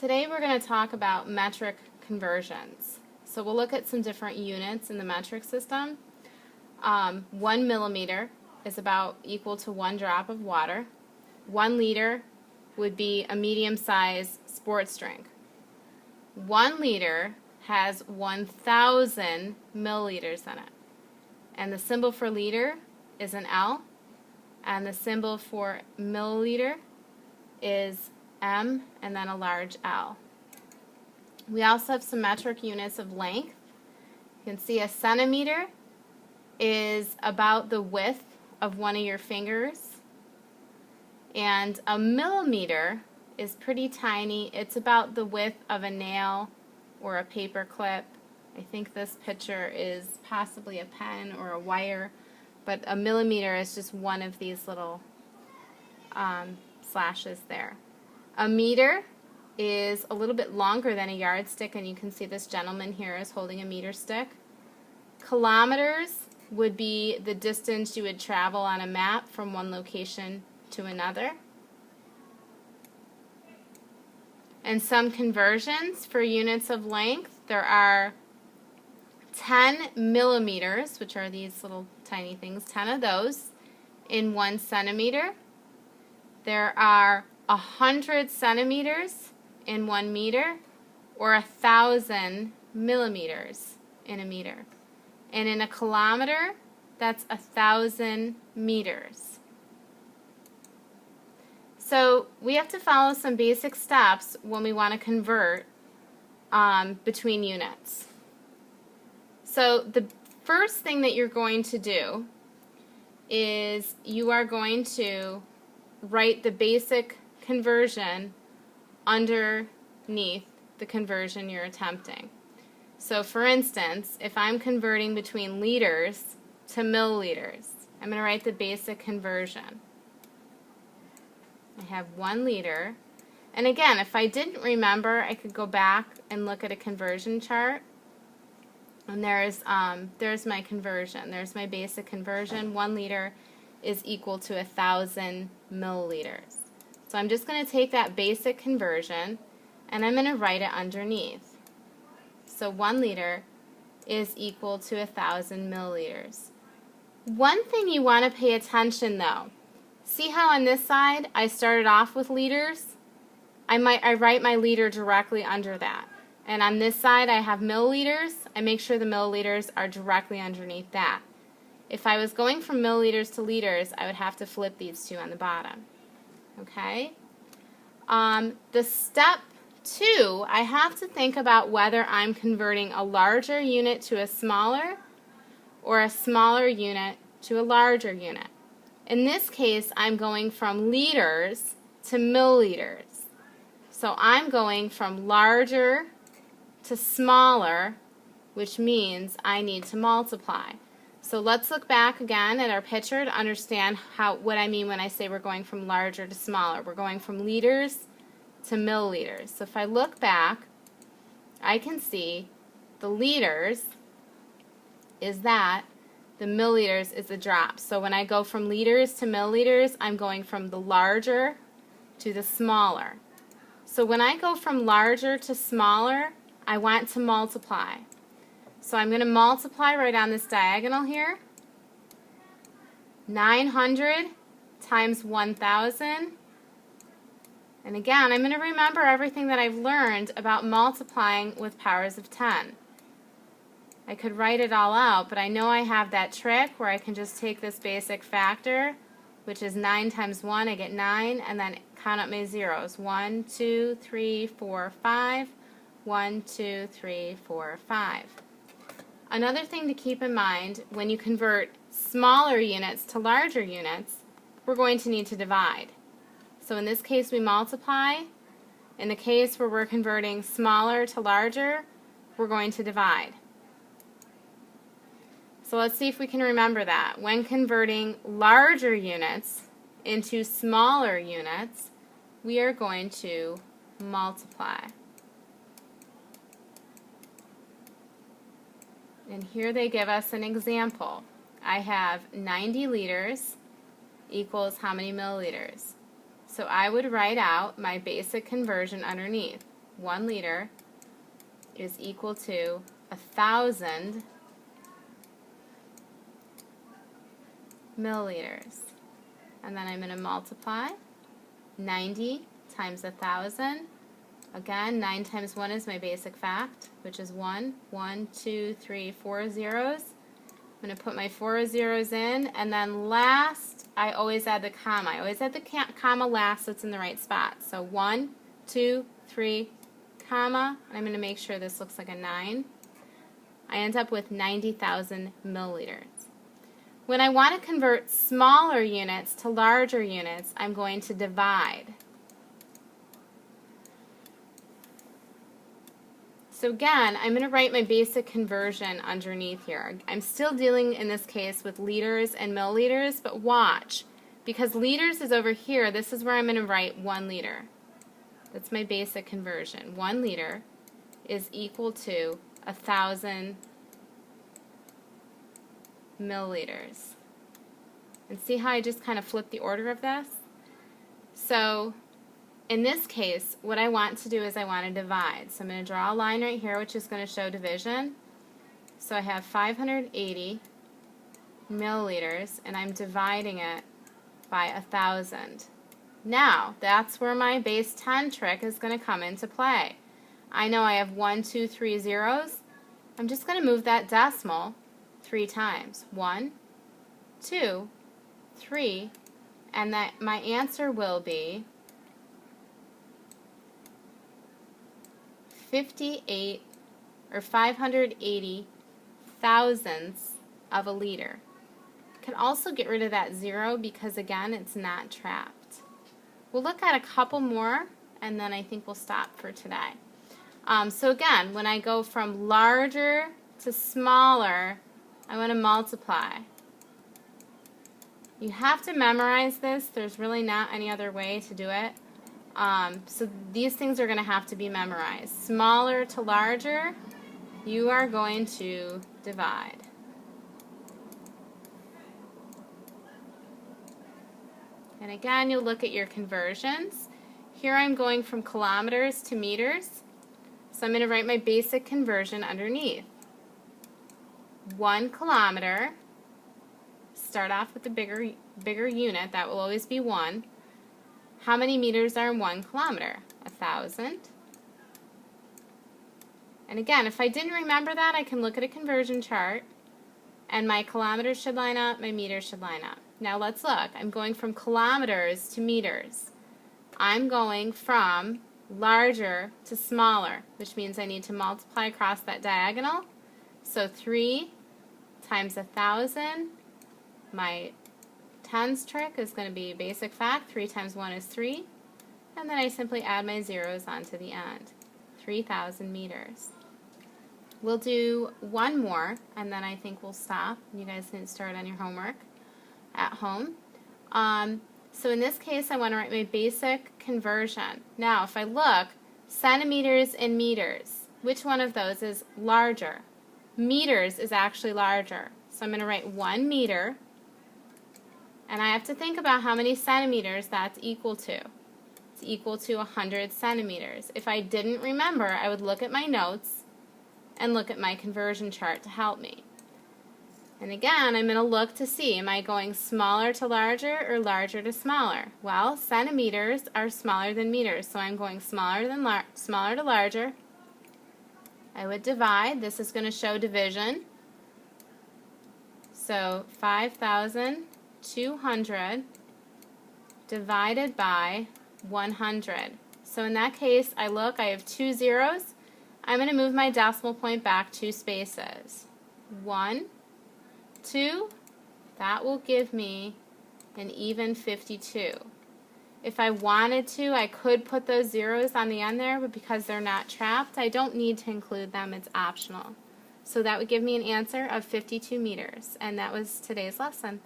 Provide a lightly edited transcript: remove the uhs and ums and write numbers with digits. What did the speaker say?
Today we're going to talk about metric conversions. So we'll look at some different units in the metric system. 1 millimeter is about equal to 1 drop of water. 1 liter would be a medium-sized sports drink. 1 liter has 1,000 milliliters in it. And the symbol for liter is an L, and the symbol for milliliter is M and then a large L. We also have some metric units of length. You can see a centimeter is about the width of one of your fingers, and a millimeter is pretty tiny. It's about the width of a nail or a paper clip. I think this picture is possibly a pen or a wire, but a millimeter is just one of these little slashes there. A meter is a little bit longer than a yardstick, and you can see this gentleman here is holding a meter stick. Kilometers would be the distance you would travel on a map from one location to another. And some conversions for units of length. There are 10 millimeters, which are these little tiny things, 10 of those in 1 centimeter. There are 100 centimeters in 1 meter, or 1,000 millimeters in a meter. And in a kilometer, that's 1,000 meters. So we have to follow some basic steps when we want to convert between units. So the first thing that you're going to do is you are going to write the basic conversion underneath the conversion you're attempting. So for instance, if I'm converting between liters to milliliters, I'm going to write the basic conversion. I have 1 liter. And again, if I didn't remember, I could go back and look at a conversion chart. And there's my conversion. There's my basic conversion. 1 liter is equal to 1,000 milliliters. So I'm just going to take that basic conversion and I'm going to write it underneath. So 1 liter is equal to 1,000 milliliters. One thing you want to pay attention though, see how on this side I started off with liters? I write my liter directly under that. And on this side I have milliliters. I make sure the milliliters are directly underneath that. If I was going from milliliters to liters, I would have to flip these two on the bottom. Okay? The step 2, I have to think about whether I'm converting a larger unit to a smaller or a smaller unit to a larger unit. In this case, I'm going from liters to milliliters. So I'm going from larger to smaller, which means I need to multiply. So let's look back again at our picture to understand what I mean when I say we're going from larger to smaller. We're going from liters to milliliters. So if I look back, I can see the liters is that, the milliliters is the drop. So when I go from liters to milliliters, I'm going from the larger to the smaller. So when I go from larger to smaller, I want to multiply. So I'm going to multiply right on this diagonal here. 900 times 1,000. And again, I'm going to remember everything that I've learned about multiplying with powers of 10. I could write it all out, but I know I have that trick where I can just take this basic factor, which is 9 times 1, I get 9, and then count up my zeros. 1, 2, 3, 4, 5. 1, 2, 3, 4, 5. Another thing to keep in mind, when you convert smaller units to larger units, we're going to need to divide. So in this case we multiply. In the case where we're converting smaller to larger, we're going to divide. So let's see if we can remember that. When converting larger units into smaller units, we are going to multiply. And here they give us an example. I have 90 liters equals how many milliliters? So I would write out my basic conversion underneath. 1 liter is equal to 1,000 milliliters. And then I'm going to multiply 90 times 1,000. Again, 9 times 1 is my basic fact, which is 1. 1, 2, 3, 4 zeros. I'm going to put my 4 zeros in, and then last, I always add the comma. I always add the comma last so it's in the right spot. So 1, 2, 3, comma, and I'm going to make sure this looks like a 9. I end up with 90,000 milliliters. When I want to convert smaller units to larger units, I'm going to divide. So again, I'm going to write my basic conversion underneath here. I'm still dealing in this case with liters and milliliters, but watch. Because liters is over here, this is where I'm going to write 1 liter. That's my basic conversion. 1 liter is equal to 1,000 milliliters. And see how I just kind of flipped the order of this? So in this case, what I want to do is I want to divide. So I'm going to draw a line right here which is going to show division. So I have 580 milliliters and I'm dividing it by 1,000. Now, that's where my base 10 trick is going to come into play. I know I have 1, 2, 3 zeros. I'm just going to move that decimal 3 times. 1, 2, 3, and that my answer will be 58 or 580 thousandths of a liter. I can also get rid of that 0 because again it's not trapped. We'll look at a couple more and then I think we'll stop for today. So again, when I go from larger to smaller, I want to multiply. You have to memorize this. There's really not any other way to do it. So these things are going to have to be memorized. Smaller to larger, you are going to divide. And again, you'll look at your conversions. Here I'm going from kilometers to meters. So I'm going to write my basic conversion underneath. 1 kilometer, start off with the bigger unit, that will always be 1. How many meters are in 1 kilometer? 1,000. And again, if I didn't remember that, I can look at a conversion chart, and my kilometers should line up, my meters should line up. Now let's look. I'm going from kilometers to meters. I'm going from larger to smaller, which means I need to multiply across that diagonal. So 3 times 1,000, my tens trick is going to be basic fact. 3 times 1 is 3. And then I simply add my zeros onto the end. 3,000 meters. We'll do one more, and then I think we'll stop. You guys can start on your homework at home. So in this case, I want to write my basic conversion. Now, if I look, centimeters and meters, which one of those is larger? Meters is actually larger. So I'm going to write 1 meter, and I have to think about how many centimeters that's equal to. It's equal to 100 centimeters. If I didn't remember, I would look at my notes and look at my conversion chart to help me. And again, I'm going to look to see, am I going smaller to larger or larger to smaller? Well, centimeters are smaller than meters, so I'm going smaller to larger. I would divide. This is going to show division. So 5,200 divided by 100. So in that case, I have 2 zeros. I'm going to move my decimal point back 2 spaces. 1, 2, that will give me an even 52. If I wanted to, I could put those zeros on the end there, but because they're not trapped, I don't need to include them. It's optional. So that would give me an answer of 52 meters, and that was today's lesson.